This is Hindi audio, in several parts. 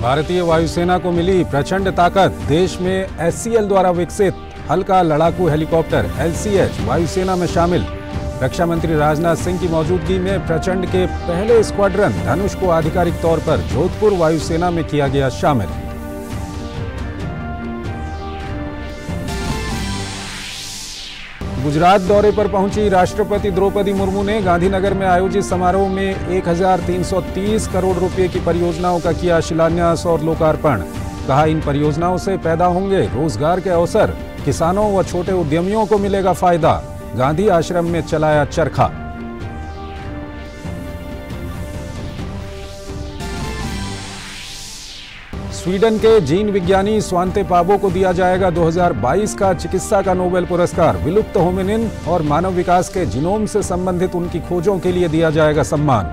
भारतीय वायुसेना को मिली प्रचंड ताकत। देश में SCL द्वारा विकसित हल्का लड़ाकू हेलीकॉप्टर LCH वायुसेना में शामिल। रक्षा मंत्री राजनाथ सिंह की मौजूदगी में प्रचंड के पहले स्क्वाड्रन धनुष को आधिकारिक तौर पर जोधपुर वायुसेना में किया गया शामिल। गुजरात दौरे पर पहुंची राष्ट्रपति द्रौपदी मुर्मू ने गांधीनगर में आयोजित समारोह में 1330 करोड़ रुपए की परियोजनाओं का किया शिलान्यास और लोकार्पण। कहा, इन परियोजनाओं से पैदा होंगे रोजगार के अवसर, किसानों व छोटे उद्यमियों को मिलेगा फायदा। गांधी आश्रम में चलाया चरखा। स्वीडन के जीन विज्ञानी स्वांते पाबो को दिया जाएगा 2022 का चिकित्सा का नोबेल पुरस्कार। विलुप्त होमिनिन और मानव विकास के जीनोम से संबंधित उनकी खोजों के लिए दिया जाएगा सम्मान।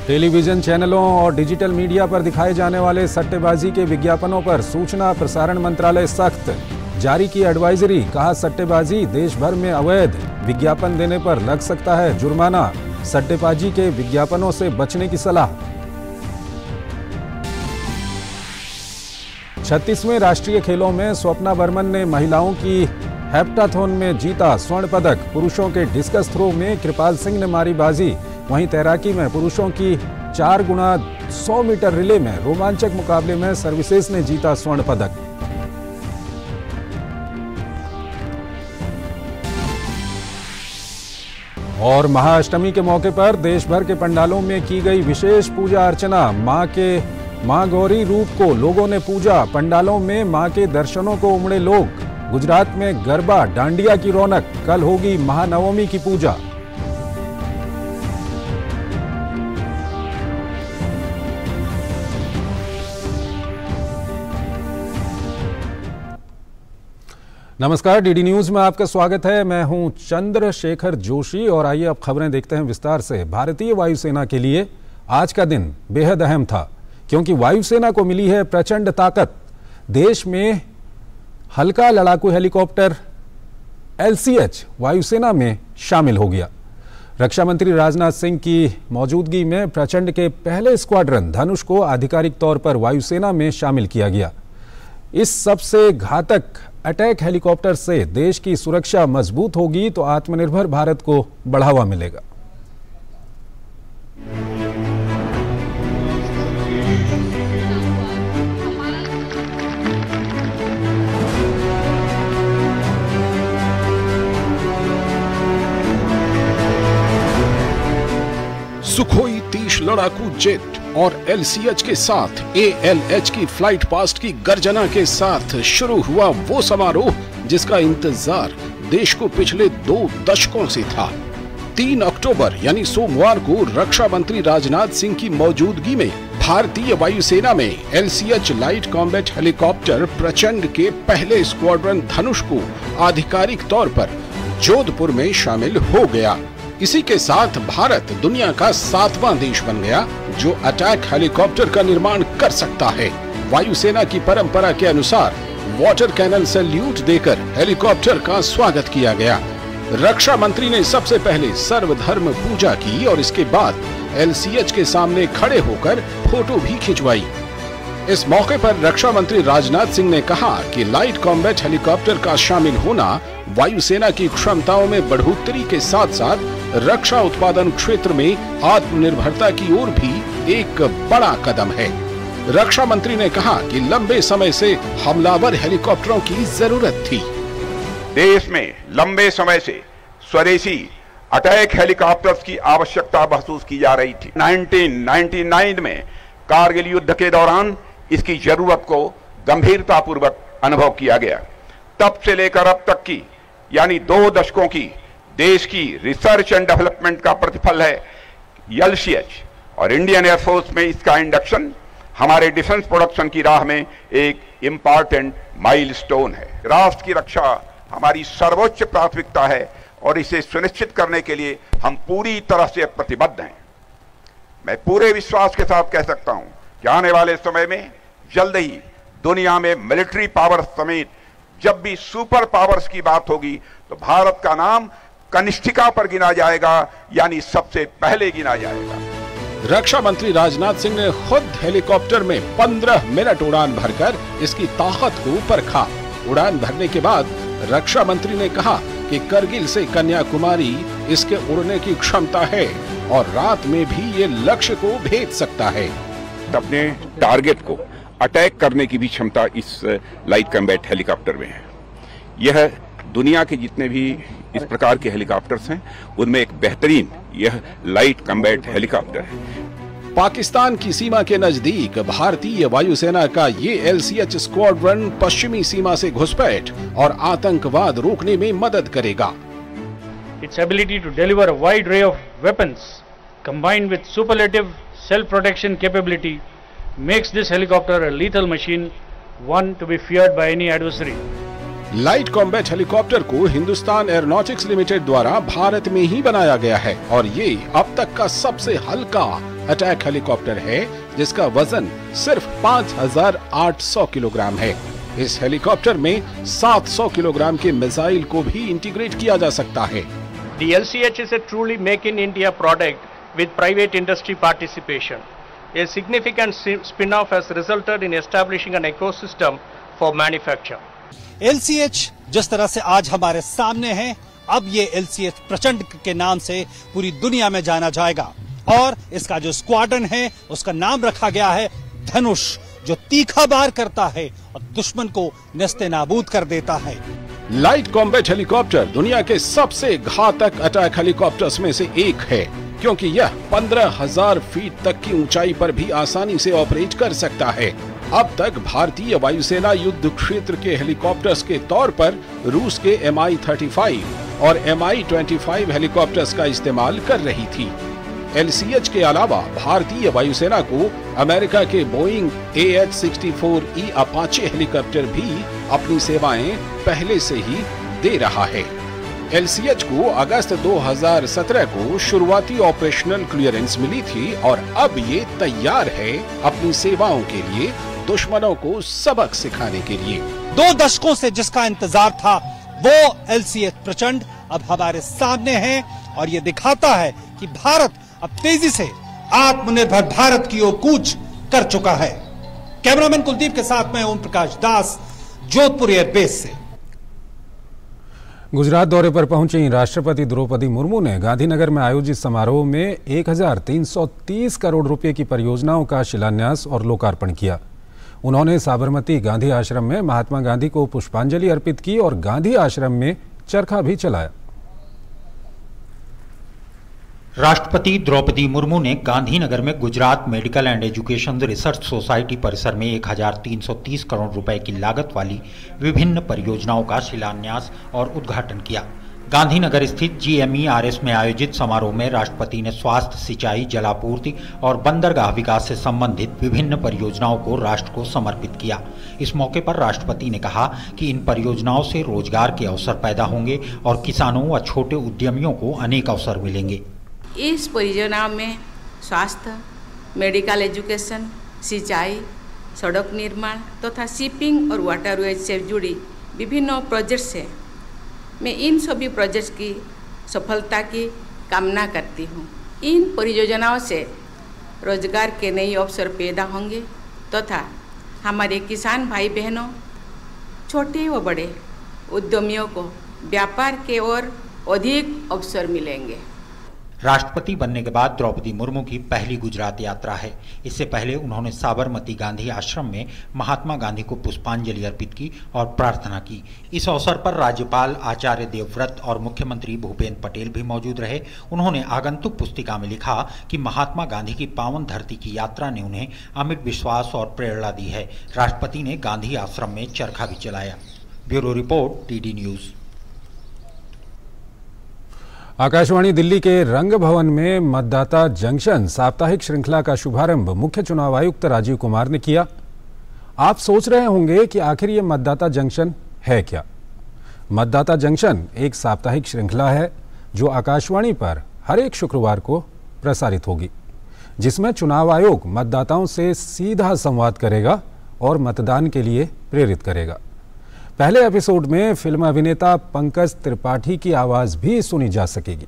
टेलीविजन चैनलों और डिजिटल मीडिया पर दिखाए जाने वाले सट्टेबाजी के विज्ञापनों पर सूचना प्रसारण मंत्रालय सख्त। जारी की एडवाइजरी। कहा, सट्टेबाजी देश भर में अवैध, विज्ञापन देने पर लग सकता है जुर्माना। सट्टेबाजी के विज्ञापनों से बचने की सलाह। 36वें राष्ट्रीय खेलों में स्वप्ना बर्मन ने महिलाओं की हेप्टाथॉन में जीता स्वर्ण पदक। पुरुषों के डिस्कस थ्रो में कृपाल सिंह ने मारी बाजी। वहीं तैराकी में पुरुषों की 4x100 मीटर रिले में रोमांचक मुकाबले में सर्विसेज ने जीता स्वर्ण पदक। और महाअष्टमी के मौके पर देश भर के पंडालों में की गई विशेष पूजा अर्चना। मां गौरी रूप को लोगों ने पूजा। पंडालों में मां के दर्शनों को उमड़े लोग। गुजरात में गरबा डांडिया की रौनक। कल होगी महानवमी की पूजा। नमस्कार, डीडी न्यूज में आपका स्वागत है। मैं हूं चंद्रशेखर जोशी और आइए अब खबरें देखते हैं विस्तार से। भारतीय वायुसेना के लिए आज का दिन बेहद अहम था क्योंकि वायुसेना को मिली है प्रचंड ताकत। देश में हल्का लड़ाकू हेलीकॉप्टर LCH वायुसेना में शामिल हो गया। रक्षा मंत्री राजनाथ सिंह की मौजूदगी में प्रचंड के पहले स्क्वाड्रन धनुष को आधिकारिक तौर पर वायुसेना में शामिल किया गया। इस सबसे घातक अटैक हेलीकॉप्टर से देश की सुरक्षा मजबूत होगी तो आत्मनिर्भर भारत को बढ़ावा मिलेगा। सुखोई 30 लड़ाकू जेट और LCH के साथ ALH की फ्लाइट पास्ट की गर्जना के साथ शुरू हुआ वो समारोह जिसका इंतजार देश को पिछले 2 दशकों से था। 3 अक्टूबर यानी सोमवार को रक्षा मंत्री राजनाथ सिंह की मौजूदगी में भारतीय वायुसेना में LCH लाइट कॉम्बैट हेलीकॉप्टर प्रचंड के पहले स्क्वाड्रन धनुष को आधिकारिक तौर पर जोधपुर में शामिल हो गया। इसी के साथ भारत दुनिया का 7वां देश बन गया जो अटैक हेलीकॉप्टर का निर्माण कर सकता है। वायुसेना की परंपरा के अनुसार वाटर कैनन सैल्यूट देकर हेलीकॉप्टर का स्वागत किया गया। रक्षा मंत्री ने सबसे पहले सर्वधर्म पूजा की और इसके बाद LCH के सामने खड़े होकर फोटो भी खिंचवाई। इस मौके पर रक्षा मंत्री राजनाथ सिंह ने कहा कि लाइट कॉम्बैट हेलीकॉप्टर का शामिल होना वायुसेना की क्षमताओं में बढ़ोतरी के साथ साथ रक्षा उत्पादन क्षेत्र में आत्मनिर्भरता की ओर भी एक बड़ा कदम है। रक्षा मंत्री ने कहा कि लंबे समय से हमलावर हेलीकॉप्टरों की जरूरत थी। देश में लंबे समय से स्वदेशी अटैक हेलीकॉप्टर्स की आवश्यकता महसूस की जा रही थी। 1999 में कारगिल युद्ध के दौरान इसकी जरूरत को गंभीरतापूर्वक अनुभव किया गया। तब से लेकर अब तक की यानी 2 दशकों की देश की रिसर्च एंड डेवलपमेंट का प्रतिफल है LCH और इंडियन एयरफोर्स में इसका इंडक्शन हमारे डिफेंस प्रोडक्शन की राह में एक इंपॉर्टेंट माइलस्टोन है। राष्ट्र की रक्षा हमारी सर्वोच्च प्राथमिकता है और इसे सुनिश्चित करने के लिए हम पूरी तरह से प्रतिबद्ध हैं। मैं पूरे विश्वास के साथ कह सकता हूं कि आने वाले समय में जल्द ही दुनिया में मिलिट्री पावर समेत जब भी सुपर पावर्स की बात होगी तो भारत का नाम कनिष्ठिका पर गिना जाएगा, यानी सबसे पहले गिना जाएगा। रक्षा मंत्री राजनाथ सिंह ने खुद हेलीकॉप्टर में 15 मिनट उड़ान भरकर इसकी ताकत को परखा। उड़ान भरने के बाद रक्षा मंत्री ने कहा कि करगिल से कन्याकुमारी इसके उड़ने की क्षमता है और रात में भी ये लक्ष्य को भेद सकता है। अपने टारगेट को अटैक करने की भी क्षमता इस लाइट कॉम्बैट हेलीकॉप्टर में है। यह दुनिया के जितने भी इस प्रकार के हेलीकॉप्टर्स हैं उनमें एक बेहतरीन यह लाइट कॉम्बैट हेलीकॉप्टर है। पाकिस्तान की सीमा के नजदीक भारतीय वायुसेना का ये LCH स्क्वाड्रन पश्चिमी सीमा से घुसपैठ और आतंकवाद रोकने में मदद करेगा। Its ability to deliver a wide array of weapons combined with superlative self-protection capability makes this helicopter a lethal machine, one to be feared by any adversary. Light combat helicopter को हिंदुस्तान एरोनॉटिक्स लिमिटेड द्वारा भारत में ही बनाया गया है और ये अब तक का सबसे हल्का अटैक हेलीकॉप्टर है, जिसका वजन सिर्फ 5,800 किलोग्राम है। इस हेलीकॉप्टर में 700 किलोग्राम के मिसाइल को भी इंटीग्रेट किया जा सकता है। The LCH is a truly make in India product with private industry participation. A significant spin-off has resulted in establishing an ecosystem for manufacture. LCH जिस तरह से आज हमारे सामने है, अब ये LCH प्रचंड के नाम से पूरी दुनिया में जाना जाएगा और इसका जो स्क्वाड्रन है उसका नाम रखा गया है धनुष, जो तीखा वार करता है और दुश्मन को नेस्ते नाबूद कर देता है। लाइट कॉम्बैट हेलीकॉप्टर दुनिया के सबसे घातक अटैक हेलीकॉप्टर्स में से एक है, क्योंकि यह 15,000 फीट तक की ऊंचाई पर भी आसानी से ऑपरेट कर सकता है। अब तक भारतीय वायुसेना युद्ध क्षेत्र के हेलीकॉप्टर्स के तौर पर रूस के Mi-35 और Mi-25 हेलीकॉप्टर्स का इस्तेमाल कर रही थी। LCH के अलावा भारतीय वायुसेना को अमेरिका के बोइंग AH-64E अपाचे हेलीकॉप्टर भी अपनी सेवाएं पहले से ही दे रहा है। LCH को अगस्त 2017 को शुरुआती ऑपरेशनल क्लियरेंस मिली थी और अब ये तैयार है अपनी सेवाओं के लिए दुश्मनों को सबक सिखाने के लिए। 2 दशकों से जिसका इंतजार था वो LCH प्रचंड अब हमारे सामने है और ये दिखाता है कि भारत अब तेजी से आत्मनिर्भर भारत की ओर कूच कर चुका है। कैमरामैन कुलदीप के साथ मैं ओम प्रकाश दास, जोधपुर एयरबेस से। गुजरात दौरे पर पहुंची राष्ट्रपति द्रौपदी मुर्मू ने गांधीनगर में आयोजित समारोह में 1,330 करोड़ रुपए की परियोजनाओं का शिलान्यास और लोकार्पण किया। उन्होंने साबरमती गांधी आश्रम में महात्मा गांधी को पुष्पांजलि अर्पित की और गांधी आश्रम में चरखा भी चलाया। राष्ट्रपति द्रौपदी मुर्मू ने गांधीनगर में Gujarat medical and education research society परिसर में 1,330 करोड़ रुपए की लागत वाली विभिन्न परियोजनाओं का शिलान्यास और उद्घाटन किया। गांधीनगर स्थित GMERS में आयोजित समारोह में राष्ट्रपति ने स्वास्थ्य, सिंचाई, जलापूर्ति और बंदरगाह विकास से संबंधित विभिन्न परियोजनाओं को राष्ट्र को समर्पित किया। इस मौके पर राष्ट्रपति ने कहा कि इन परियोजनाओं से रोजगार के अवसर पैदा होंगे और किसानों व छोटे उद्यमियों को अनेक अवसर मिलेंगे। इस परियोजना में स्वास्थ्य, मेडिकल एजुकेशन, सिंचाई, सड़क निर्माण तथा शिपिंग और वाटरवेज से जुड़ी विभिन्न प्रोजेक्ट्स हैं। मैं इन सभी प्रोजेक्ट्स की सफलता की कामना करती हूँ। इन परियोजनाओं से रोजगार के नए अवसर पैदा होंगे तथा हमारे किसान भाई बहनों, छोटे व बड़े उद्यमियों को व्यापार के ओर अधिक अवसर मिलेंगे। राष्ट्रपति बनने के बाद द्रौपदी मुर्मू की पहली गुजरात यात्रा है। इससे पहले उन्होंने साबरमती गांधी आश्रम में महात्मा गांधी को पुष्पांजलि अर्पित की और प्रार्थना की। इस अवसर पर राज्यपाल आचार्य देवव्रत और मुख्यमंत्री भूपेंद्र पटेल भी मौजूद रहे। उन्होंने आगंतुक पुस्तिका में लिखा कि महात्मा गांधी की पावन धरती की यात्रा ने उन्हें अमिट विश्वास और प्रेरणा दी है। राष्ट्रपति ने गांधी आश्रम में चरखा भी चलाया। Bureau report, TD news. Akashvani Delhi के रंग भवन में मतदाता जंक्शन साप्ताहिक श्रृंखला का शुभारंभ मुख्य चुनाव आयुक्त राजीव कुमार ने किया। आप सोच रहे होंगे कि आखिर ये मतदाता जंक्शन है क्या? मतदाता जंक्शन एक साप्ताहिक श्रृंखला है जो आकाशवाणी पर हर एक शुक्रवार को प्रसारित होगी, जिसमें चुनाव आयोग मतदाताओं से सीधा संवाद करेगा और मतदान के लिए प्रेरित करेगा। पहले एपिसोड में फिल्म अभिनेता पंकज त्रिपाठी की आवाज भी सुनी जा सकेगी।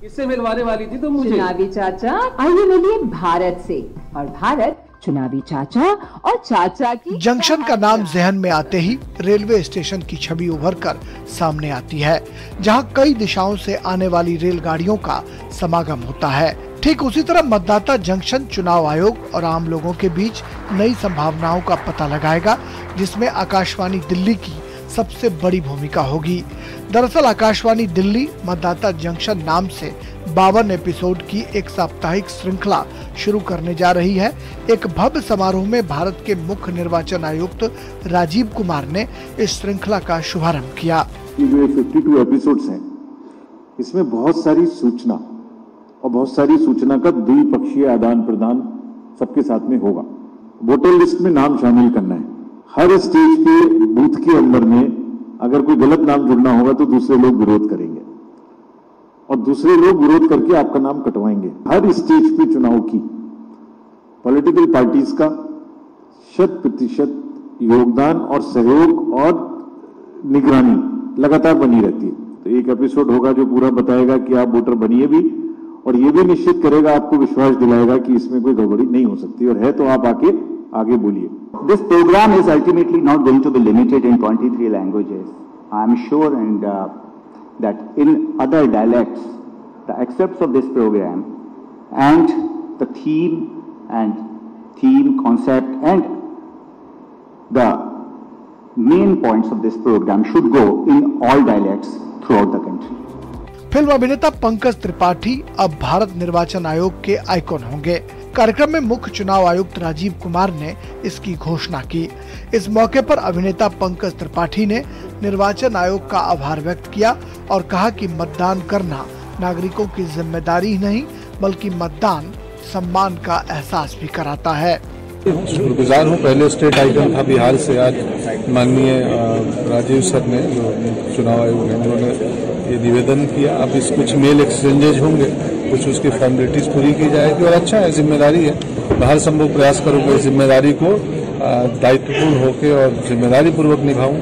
किससे मिलवाने वाली थी तुम मुझे? चुनावी चाचा आइए मिलिए भारत से, और भारत चुनावी चाचा और चाचा की। जंक्शन का नाम जहन में आते ही रेलवे स्टेशन की छवि उभर कर सामने आती है, जहां कई दिशाओं से आने वाली रेलगाड़ियों का समागम होता है। ठीक उसी तरह मतदाता जंक्शन चुनाव आयोग और आम लोगों के बीच नई संभावनाओं का पता लगाएगा, जिसमें आकाशवाणी दिल्ली की सबसे बड़ी भूमिका होगी। दरअसल आकाशवाणी दिल्ली मतदाता जंक्शन नाम से 52 एपिसोड की एक साप्ताहिक श्रृंखला शुरू करने जा रही है। एक भव्य समारोह में भारत के मुख्य निर्वाचन आयुक्त राजीव कुमार ने इस श्रृंखला का शुभारंभ किया। ये 52 एपिसोड्स हैं, इसमें बहुत सारी सूचना और बहुत सारी सूचना का द्विपक्षीय आदान प्रदान सबके साथ में होगा। वोटर लिस्ट में नाम शामिल करना है। हर स्टेज के बूथ के अंदर में अगर कोई गलत नाम जुड़ना होगा तो दूसरे लोग विरोध करेंगे और दूसरे लोग विरोध करके आपका नाम कटवाएंगे। हर स्टेज पे चुनाव की पॉलिटिकल पार्टीज का 100% योगदान और सहयोग और निगरानी लगातार बनी रहती है। तो एक एपिसोड होगा जो पूरा बताएगा कि आप वोटर बनिए भी, और ये भी निश्चित करेगा, आपको विश्वास दिलाएगा कि इसमें कोई गड़बड़ी नहीं हो सकती, और है तो आप आगे बोलिए। This program is ultimately not going to be limited in 23 languages. I am sure that in other dialects, the excerpts of this program and the theme concept and the main points of this program should go in all dialects throughout the country. Film अभिनेता पंकज त्रिपाठी अब भारत निर्वाचन आयोग के आइकॉन होंगे। कार्यक्रम में मुख्य चुनाव आयुक्त राजीव कुमार ने इसकी घोषणा की। इस मौके पर अभिनेता पंकज त्रिपाठी ने निर्वाचन आयोग का आभार व्यक्त किया और कहा कि मतदान करना नागरिकों की जिम्मेदारी ही नहीं, बल्कि मतदान सम्मान का एहसास भी कराता है। शुक्रगुजार हूँ। पहले स्टेट आइकन था बिहार से, आज माननीय राजीव सर ने, जो चुनाव आयोग ने, उन्होंने ये निवेदन किया। अब इस कुछ मेल एक्सचेंजेज होंगे, कुछ उसकी फॉर्मेलिटीज पूरी की जाएगी, और अच्छा है, जिम्मेदारी है। हर संभव प्रयास करूंगा इस जिम्मेदारी को दायित्वपूर्ण होकर और जिम्मेदारी पूर्वक निभाऊं।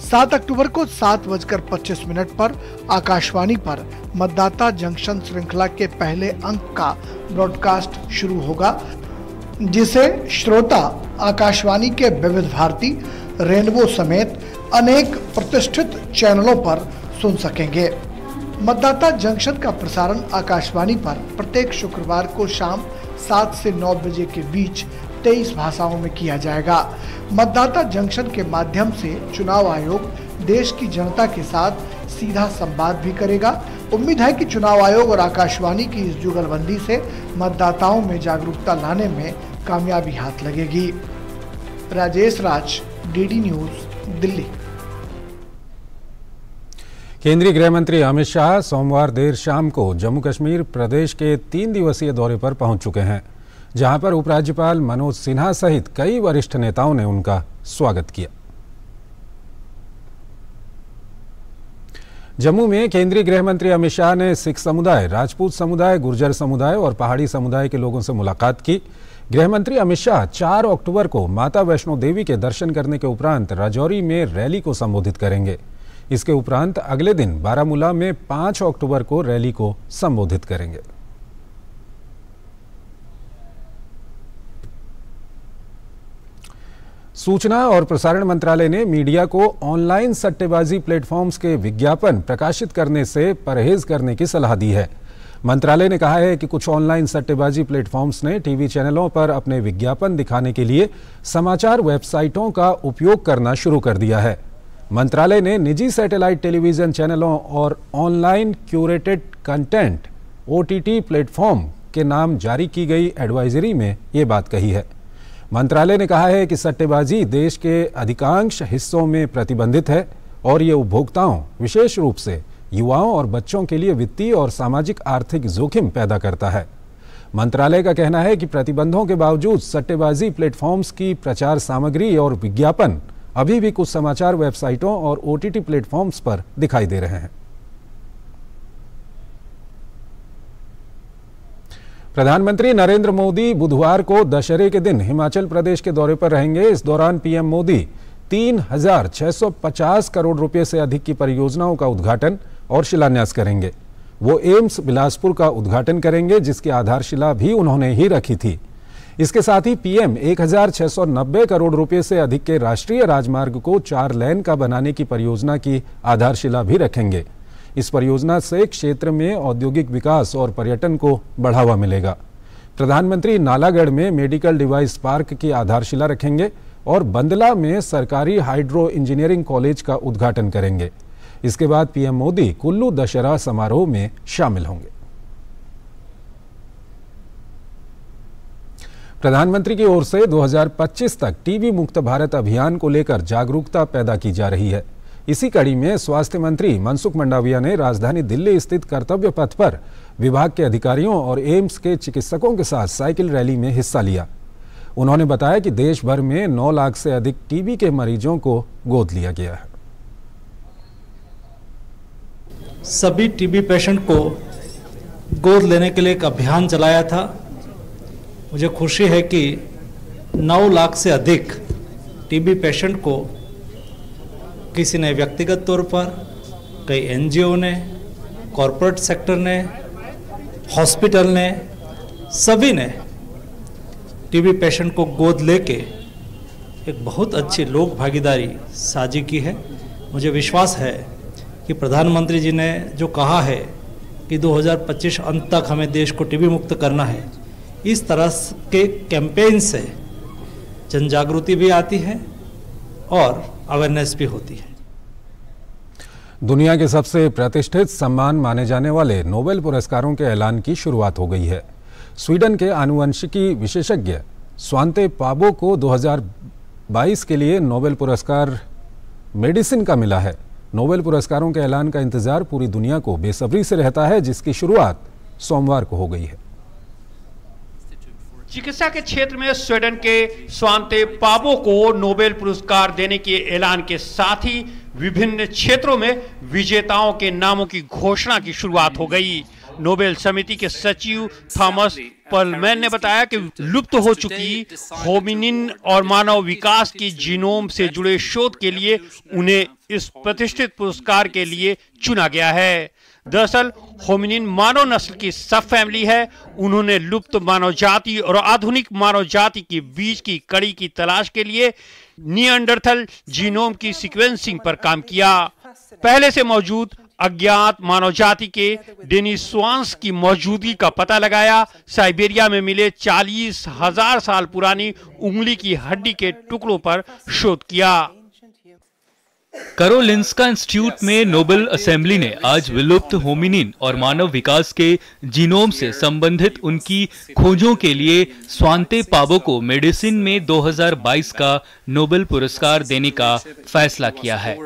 7 अक्टूबर को 7:25 पर आकाशवाणी पर मतदाता जंक्शन श्रृंखला के पहले अंक का ब्रॉडकास्ट शुरू होगा, जिसे श्रोता आकाशवाणी के विविध भारती, रेनबो समेत अनेक प्रतिष्ठित चैनलों पर सुन सकेंगे। मतदाता जंक्शन का प्रसारण आकाशवाणी पर प्रत्येक शुक्रवार को शाम 7 से 9 बजे के बीच 23 भाषाओं में किया जाएगा। मतदाता जंक्शन के माध्यम से चुनाव आयोग देश की जनता के साथ सीधा संवाद भी करेगा। उम्मीद है कि चुनाव आयोग और आकाशवाणी की इस जुगलबंदी से मतदाताओं में जागरूकता लाने में कामयाबी हाथ लगेगी। Rajesh Raj, DD news, Delhi. केंद्रीय गृह मंत्री अमित शाह सोमवार देर शाम को जम्मू कश्मीर प्रदेश के 3 दिवसीय दौरे पर पहुंच चुके हैं, जहां पर उपराज्यपाल मनोज सिन्हा सहित कई वरिष्ठ नेताओं ने उनका स्वागत किया। जम्मू में केंद्रीय गृह मंत्री अमित शाह ने सिख समुदाय, राजपूत समुदाय, गुर्जर समुदाय और पहाड़ी समुदाय के लोगों से मुलाकात की। गृह मंत्री अमित शाह 4 अक्टूबर को माता वैष्णो देवी के दर्शन करने के उपरांत राजौरी में रैली को संबोधित करेंगे। इसके उपरांत अगले दिन बारामूला में 5 अक्टूबर को रैली को संबोधित करेंगे। सूचना और प्रसारण मंत्रालय ने मीडिया को ऑनलाइन सट्टेबाजी प्लेटफॉर्म्स के विज्ञापन प्रकाशित करने से परहेज करने की सलाह दी है। मंत्रालय ने कहा है कि कुछ ऑनलाइन सट्टेबाजी प्लेटफॉर्म्स ने टीवी चैनलों पर अपने विज्ञापन दिखाने के लिए समाचार वेबसाइटों का उपयोग करना शुरू कर दिया है। मंत्रालय ने निजी सैटेलाइट टेलीविजन चैनलों और online curated content OTT platform के नाम जारी की गई एडवाइजरी में ये बात कही है। मंत्रालय ने कहा है कि सट्टेबाजी देश के अधिकांश हिस्सों में प्रतिबंधित है और ये उपभोक्ताओं, विशेष रूप से युवाओं और बच्चों के लिए वित्तीय और सामाजिक आर्थिक जोखिम पैदा करता है। मंत्रालय का कहना है कि प्रतिबंधों के बावजूद सट्टेबाजी प्लेटफॉर्म्स की प्रचार सामग्री और विज्ञापन अभी भी कुछ समाचार वेबसाइटों और OTT प्लेटफॉर्म्स पर दिखाई दे रहे हैं। प्रधानमंत्री नरेंद्र मोदी बुधवार को दशहरे के दिन हिमाचल प्रदेश के दौरे पर रहेंगे। इस दौरान पीएम मोदी 3,650 करोड़ रुपए से अधिक की परियोजनाओं का उद्घाटन और शिलान्यास करेंगे। वो एम्स बिलासपुर का उद्घाटन करेंगे, जिसकी आधारशिला भी उन्होंने ही रखी थी। इसके साथ ही पीएम 1,690 करोड़ रुपए से अधिक के राष्ट्रीय राजमार्ग को 4 लेन का बनाने की परियोजना की आधारशिला भी रखेंगे। इस परियोजना से क्षेत्र में औद्योगिक विकास और पर्यटन को बढ़ावा मिलेगा। प्रधानमंत्री नालागढ़ में मेडिकल डिवाइस पार्क की आधारशिला रखेंगे और बंदला में सरकारी हाइड्रो इंजीनियरिंग कॉलेज का उद्घाटन करेंगे। इसके बाद पीएम मोदी कुल्लू दशहरा समारोह में शामिल होंगे। प्रधानमंत्री की ओर से 2025 तक टीबी मुक्त भारत अभियान को लेकर जागरूकता पैदा की जा रही है। इसी कड़ी में स्वास्थ्य मंत्री मनसुख मंडाविया ने राजधानी दिल्ली स्थित कर्तव्य पथ पर विभाग के अधिकारियों और एम्स के चिकित्सकों के साथ साइकिल रैली में हिस्सा लिया। उन्होंने बताया कि देश भर में 9 लाख से अधिक टीबी के मरीजों को गोद लिया गया है। सभी टीबी पेशेंट को गोद लेने के लिए एक अभियान चलाया था। मुझे खुशी है कि 9 लाख से अधिक टीबी पेशेंट को किसी ने व्यक्तिगत तौर पर, कई एनजीओ ने, कॉरपोरेट सेक्टर ने, हॉस्पिटल ने, सभी ने टीबी पेशेंट को गोद लेके एक बहुत अच्छी लोक भागीदारी साझी की है। मुझे विश्वास है कि प्रधानमंत्री जी ने जो कहा है कि 2025 अंत तक हमें देश को टीबी मुक्त करना है, इस तरह के कैंपेन से जन जागृति भी आती है और अवेयरनेस भी होती है। दुनिया के सबसे प्रतिष्ठित सम्मान माने जाने वाले नोबेल पुरस्कारों के ऐलान की शुरुआत हो गई है। स्वीडन के आनुवंशिकी विशेषज्ञ स्वांते पाबो को 2022 के लिए नोबेल पुरस्कार मेडिसिन का मिला है। नोबेल पुरस्कारों के ऐलान का इंतजार पूरी दुनिया को बेसब्री से रहता है, जिसकी शुरुआत सोमवार को हो गई है। चिकित्सा के क्षेत्र में स्वीडन के स्वांते पाबो को नोबेल पुरस्कार देने के ऐलान के साथ ही विभिन्न क्षेत्रों में विजेताओं के नामों की घोषणा की शुरुआत हो गई। नोबेल समिति के सचिव थॉमस पर्लमैन ने बताया कि लुप्त हो चुकी होमिनिन और मानव विकास की जीनोम से जुड़े शोध के लिए उन्हें इस प्रतिष्ठित पुरस्कार के लिए चुना गया है। दरअसल होमिनिन मानव नस्ल की सब फैमिली है। उन्होंने लुप्त मानव जाति और आधुनिक मानव जाति के बीच की कड़ी की तलाश के लिए निएंडरथल जीनोम की सीक्वेंसिंग पर काम किया। पहले से मौजूद अज्ञात मानव जाति के डेनिसोवांस की मौजूदगी का पता लगाया। साइबेरिया में मिले 40,000 साल पुरानी उंगली की हड्डी के टुकड़ों पर शोध किया। कारोलिंस्का इंस्टीट्यूट में नोबेल असेंबली ने आज विलुप्त होमिनिन और मानव विकास के जीनोम से संबंधित उनकी खोजों के लिए स्वांते पाबो को मेडिसिन में 2022 का नोबेल पुरस्कार देने का फैसला किया है।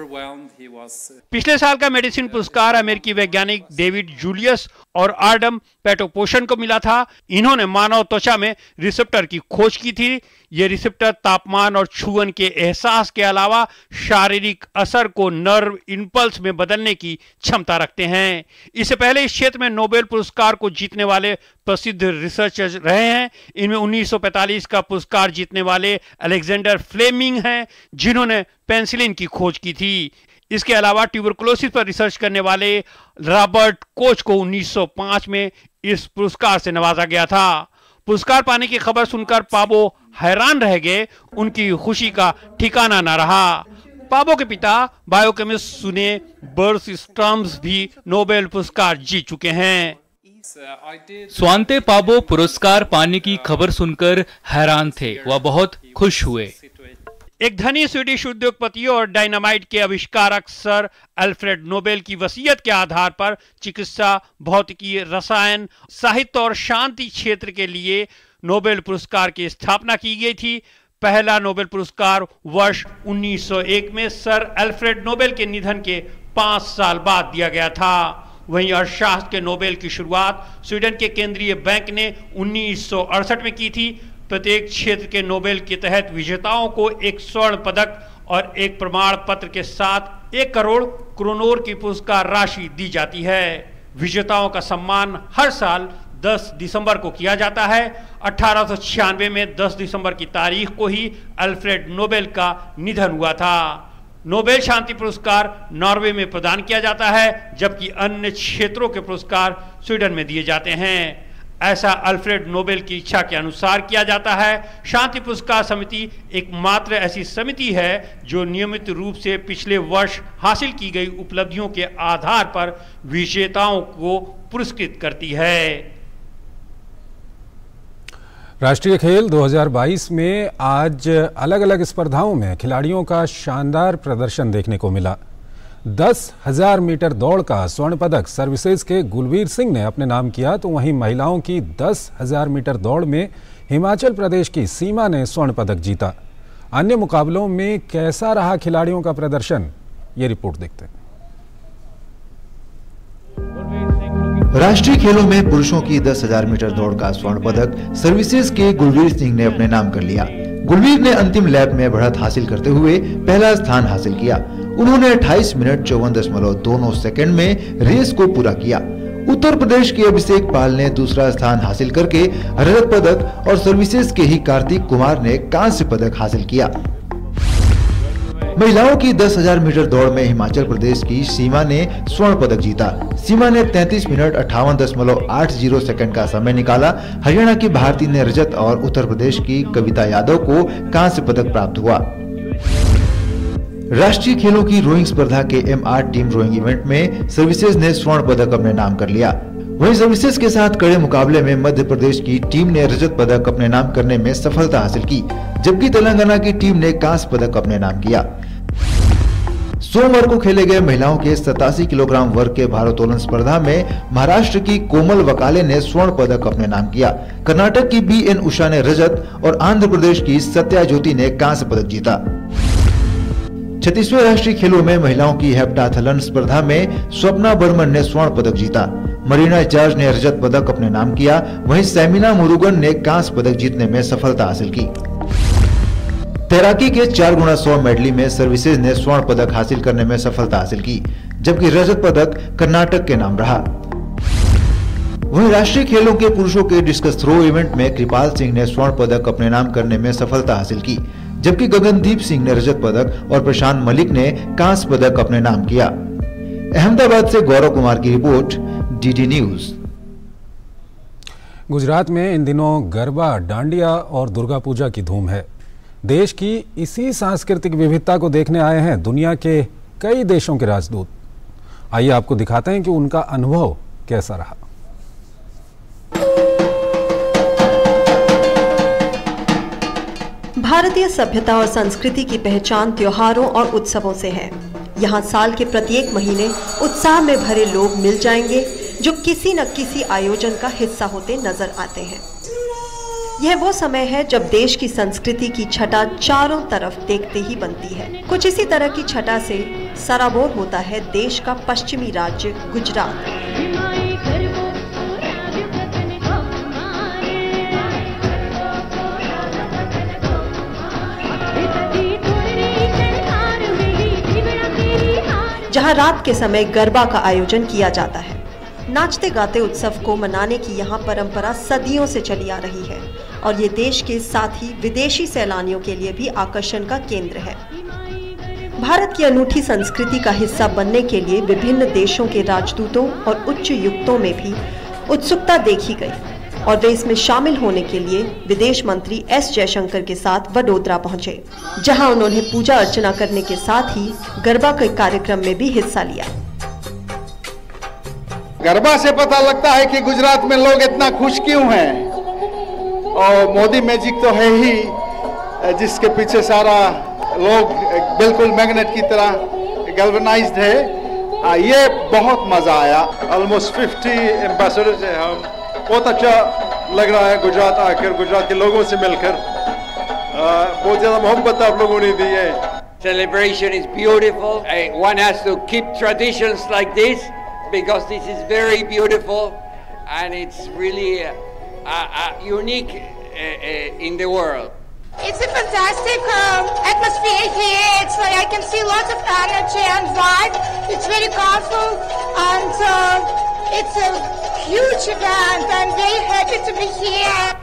पिछले साल का मेडिसिन पुरस्कार अमेरिकी वैज्ञानिक डेविड जूलियस और आर्डम पेटोपोशन को मिला था। इन्होंने मानव त्वचा में रिसेप्टर की खोज की थी। ये रिसेप्टर तापमान और छुअन के एहसास के अलावा शारीरिक असर को नर्व इंपल्स में बदलने की क्षमता रखते हैं। इससे पहले इस क्षेत्र में नोबेल पुरस्कार को जीतने वाले प्रसिद्ध रिसर्चर्स रहे हैं। इनमें 1945 का पुरस्कार जीतने वाले अलेक्जेंडर फ्लेमिंग हैं, जिन्होंने पेनिसिलिन की खोज की थी। इसके अलावा ट्यूबरकुलोसिस पर रिसर्च करने वाले रॉबर्ट कोच को 1905 में इस पुरस्कार से नवाजा गया था। पुरस्कार पाने की खबर सुनकर पाबो हैरान रह गए। उनकी खुशी का ठिकाना न रहा। पाबो के पिता बायोकेमिस्ट सुने बर्सस्ट्रम्स भी नोबेल पुरस्कार जीत चुके हैं। स्वांते पाबो पुरस्कार पाने की खबर सुनकर हैरान थे। वह बहुत खुश हुए। एक धनी स्वीडिश उद्योगपति और डायनामाइट के आविष्कारक सर अल्फ्रेड नोबेल की वसीयत के आधार पर चिकित्सा, भौतिकी, रसायन, साहित्य और शांति क्षेत्र के लिए नोबेल पुरस्कार की स्थापना की गई थी। पहला नोबेल पुरस्कार वर्ष 1901 में सर अल्फ्रेड नोबेल के निधन के 5 साल बाद दिया गया था। वहीं अर्थशास्त्र के नोबेल की शुरुआत स्वीडन के केंद्रीय बैंक ने 1968 में की थी। प्रत्येक क्षेत्र के नोबेल के तहत विजेताओं को एक स्वर्ण पदक और एक प्रमाण पत्र के साथ 1 करोड़ क्रोनोर की पुरस्कार राशि दी जाती है। विजेताओं का सम्मान हर साल 10 दिसंबर को किया जाता है। 1896 में 10 दिसंबर की तारीख को ही अल्फ्रेड नोबेल का निधन हुआ था। नोबेल शांति पुरस्कार नॉर्वे में प्रदान किया जाता है, जबकि अन्य क्षेत्रों के पुरस्कार स्वीडन में दिए जाते हैं। ऐसा अल्फ्रेड नोबेल की इच्छा के अनुसार किया जाता है। शांति पुरस्कार समिति एकमात्र ऐसी समिति है जो नियमित रूप से पिछले वर्ष हासिल की गई उपलब्धियों के आधार पर विजेताओं को पुरस्कृत करती है। राष्ट्रीय खेल 2022 में आज अलग अलग स्पर्धाओं में खिलाड़ियों का शानदार प्रदर्शन देखने को मिला। 10,000 मीटर दौड़ का स्वर्ण पदक सर्विसेज के गुलवीर सिंह ने अपने नाम किया, तो वहीं महिलाओं की 10,000 मीटर दौड़ में हिमाचल प्रदेश की सीमा ने स्वर्ण पदक जीता। अन्य मुकाबलों में कैसा रहा खिलाड़ियों का प्रदर्शन, ये रिपोर्ट देखते हैं। राष्ट्रीय खेलों में पुरुषों की 10,000 मीटर दौड़ का स्वर्ण पदक सर्विसेज के गुलवीर सिंह ने अपने नाम कर लिया। गुलवीर ने अंतिम लैप में बढ़त हासिल करते हुए पहला स्थान हासिल किया। उन्होंने 28 मिनट 54.29 सेकंड में रेस को पूरा किया। उत्तर प्रदेश के अभिषेक पाल ने दूसरा स्थान हासिल करके रजत पदक और सर्विसेज के ही कार्तिक कुमार ने कांस्य पदक हासिल किया। महिलाओं की 10,000 मीटर दौड़ में हिमाचल प्रदेश की सीमा ने स्वर्ण पदक जीता। सीमा ने 33 मिनट 58.80 सेकंड का समय निकाला। हरियाणा की भारती ने रजत और उत्तर प्रदेश की कविता यादव को कांस्य पदक प्राप्त हुआ। राष्ट्रीय खेलों की रोइंग स्पर्धा के MR टीम रोइंग इवेंट में सर्विसेज ने स्वर्ण पदक अपने नाम कर लिया। वहीं सर्विसेज के साथ कड़े मुकाबले में मध्य प्रदेश की टीम ने रजत पदक अपने नाम करने में सफलता हासिल की, जबकि तेलंगाना की टीम ने कांस्य पदक अपने नाम किया। सोमवार को खेले गए महिलाओं के 87 किलोग्राम वर्ग के भारोत्तोलन स्पर्धा में महाराष्ट्र की कोमल वकाले ने स्वर्ण पदक अपने नाम किया। कर्नाटक की BN उषा ने रजत और आंध्र प्रदेश की सत्या ज्योति ने कांस्य पदक जीता। 36वें राष्ट्रीय खेलों में महिलाओं की हेप्टाथलन स्पर्धा में स्वप्ना बर्मन ने स्वर्ण पदक जीता। मरीना जॉर्ज ने रजत पदक अपने नाम किया। वहीं सैमिना मुरुगन ने कांस्य पदक जीतने में सफलता हासिल की। तैराकी के 4x100 मेडली में सर्विसेज ने स्वर्ण पदक हासिल करने में सफलता हासिल की, जबकि रजत पदक कर्नाटक के नाम रहा। वहीं राष्ट्रीय खेलों के पुरुषों के डिस्कस थ्रो इवेंट में कृपाल सिंह ने स्वर्ण पदक अपने नाम करने में सफलता हासिल की, जबकि गगनदीप सिंह ने रजत पदक और प्रशांत मलिक ने कांस्य पदक अपने नाम किया। अहमदाबाद से गौरव कुमार की रिपोर्ट, DD न्यूज। गुजरात में इन दिनों गरबा, डांडिया और दुर्गा पूजा की धूम है। देश की इसी सांस्कृतिक विविधता को देखने आए हैं दुनिया के कई देशों के राजदूत। आइए आपको दिखाते हैं कि उनका अनुभव कैसा रहा। भारतीय सभ्यता और संस्कृति की पहचान त्योहारों और उत्सवों से है। यहाँ साल के प्रत्येक महीने उत्साह में भरे लोग मिल जाएंगे जो किसी न किसी आयोजन का हिस्सा होते नजर आते हैं। यह वो समय है जब देश की संस्कृति की छटा चारों तरफ देखते ही बनती है। कुछ इसी तरह की छटा से सराबोर होता है देश का पश्चिमी राज्य गुजरात। जहां रात के समय गरबा का आयोजन किया जाता है। नाचते गाते उत्सव को मनाने की यहाँ परंपरा सदियों से चली आ रही है और ये देश के साथ ही विदेशी सैलानियों के लिए भी आकर्षण का केंद्र है। भारत की अनूठी संस्कृति का हिस्सा बनने के लिए विभिन्न देशों के राजदूतों और उच्च युक्तों में भी उत्सुकता देखी गई और वे इसमें शामिल होने के लिए विदेश मंत्री S जयशंकर के साथ वडोदरा पहुंचे, जहां उन्होंने पूजा अर्चना करने के साथ ही गरबा के कार्यक्रम में भी हिस्सा लिया। गरबा से पता लगता है कि गुजरात में लोग इतना खुश क्यों हैं, और मोदी मैजिक तो है ही, जिसके पीछे सारा लोग बिल्कुल मैग्नेट की तरह गैल्वेनाइज्ड है। ये बहुत मजा आया। ऑलमोस्ट 50 एम्बेसडर्स हैं हम। बहुत अच्छा लग रहा है गुजरात आकर, गुजरात के लोगों से मिलकर। बहुत ज्यादा मोहब्बत आप लोगों ने दी है। Celebration is beautiful. One has to keep traditions like this because this is very beautiful and it's really unique in the world. It's a fantastic atmosphere here. It's like I can see lots of energy and vibe. It's very colorful and it's a huge event. I'm very happy to be here.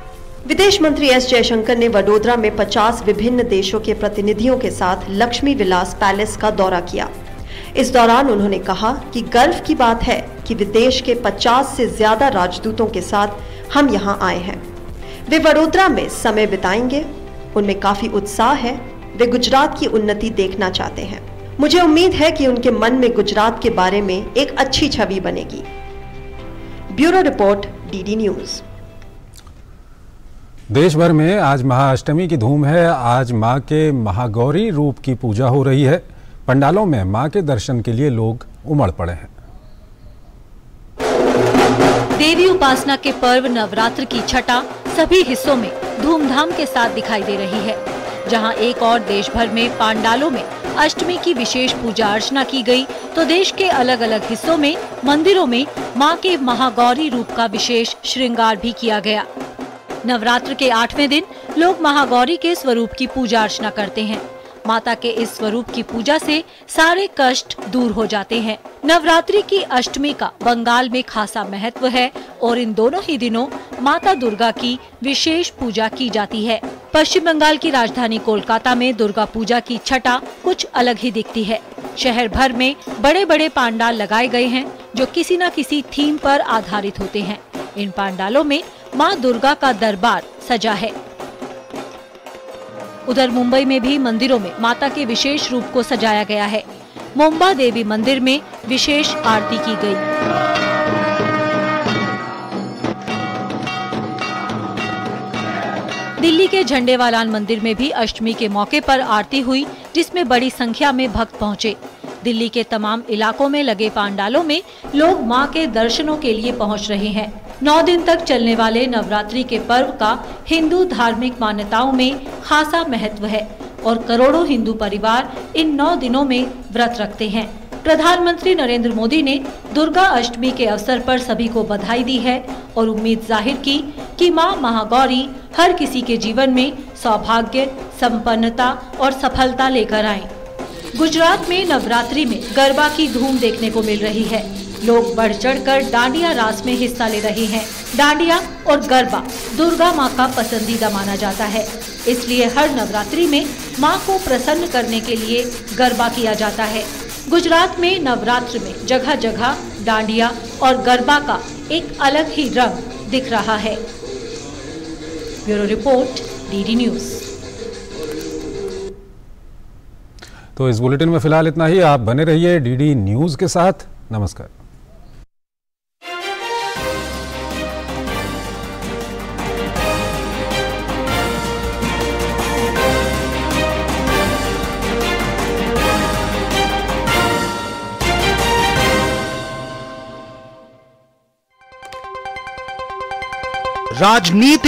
विदेश मंत्री एस जयशंकर ने वडोदरा में 50 विभिन्न देशों के प्रतिनिधियों के साथ लक्ष्मी विलास पैलेस का दौरा किया। इस दौरान उन्होंने कहा कि गर्व की बात है कि विदेश के 50 से ज्यादा राजदूतों के साथ हम यहां आए हैं। वे वडोदरा में समय बिताएंगे, उनमें काफी उत्साह है, वे गुजरात की उन्नति देखना चाहते हैं। मुझे उम्मीद है कि उनके मन में गुजरात के बारे में एक अच्छी छवि बनेगी। Bureau report, DD news. देश भर में आज महाअष्टमी की धूम है। आज मां के महागौरी रूप की पूजा हो रही है। पंडालों में मां के दर्शन के लिए लोग उमड़ पड़े हैं। देवी उपासना के पर्व नवरात्र की छठा सभी हिस्सों में धूमधाम के साथ दिखाई दे रही है। जहां एक और देश भर में पंडालों में अष्टमी की विशेष पूजा अर्चना की गई, तो देश के अलग अलग हिस्सों में मंदिरों में मां के महागौरी रूप का विशेष श्रृंगार भी किया गया। नवरात्र के 8वें दिन लोग महागौरी के स्वरूप की पूजा अर्चना करते हैं। माता के इस स्वरूप की पूजा से सारे कष्ट दूर हो जाते हैं। नवरात्रि की अष्टमी का बंगाल में खासा महत्व है और इन दोनों ही दिनों माता दुर्गा की विशेष पूजा की जाती है। पश्चिम बंगाल की राजधानी कोलकाता में दुर्गा पूजा की छठा कुछ अलग ही दिखती है। शहर भर में बड़े बड़े पंडाल लगाए गए हैं जो किसी न किसी थीम पर आधारित होते हैं। इन पंडालों में मां दुर्गा का दरबार सजा है। उधर मुंबई में भी मंदिरों में माता के विशेष रूप को सजाया गया है। मुंबा देवी मंदिर में विशेष आरती की गई। दिल्ली के झंडेवालान मंदिर में भी अष्टमी के मौके पर आरती हुई, जिसमें बड़ी संख्या में भक्त पहुंचे। दिल्ली के तमाम इलाकों में लगे पंडालों में लोग मां के दर्शनों के लिए पहुंच रहे हैं। 9 दिन तक चलने वाले नवरात्रि के पर्व का हिंदू धार्मिक मान्यताओं में खासा महत्व है और करोड़ों हिंदू परिवार इन 9 दिनों में व्रत रखते हैं। प्रधानमंत्री नरेंद्र मोदी ने दुर्गा अष्टमी के अवसर पर सभी को बधाई दी है और उम्मीद जाहिर की कि मां महागौरी हर किसी के जीवन में सौभाग्य, संपन्नता और सफलता लेकर आए। गुजरात में नवरात्रि में गरबा की धूम देखने को मिल रही है। लोग बढ़ चढ़कर डांडिया रास में हिस्सा ले रहे हैं। डांडिया और गरबा दुर्गा मां का पसंदीदा माना जाता है, इसलिए हर नवरात्रि में मां को प्रसन्न करने के लिए गरबा किया जाता है। गुजरात में नवरात्र में जगह जगह डांडिया और गरबा का एक अलग ही रंग दिख रहा है। Bureau report, DD news. तो इस बुलेटिन में फिलहाल इतना ही। आप बने रहिए डीडी न्यूज के साथ। नमस्कार। राजनीति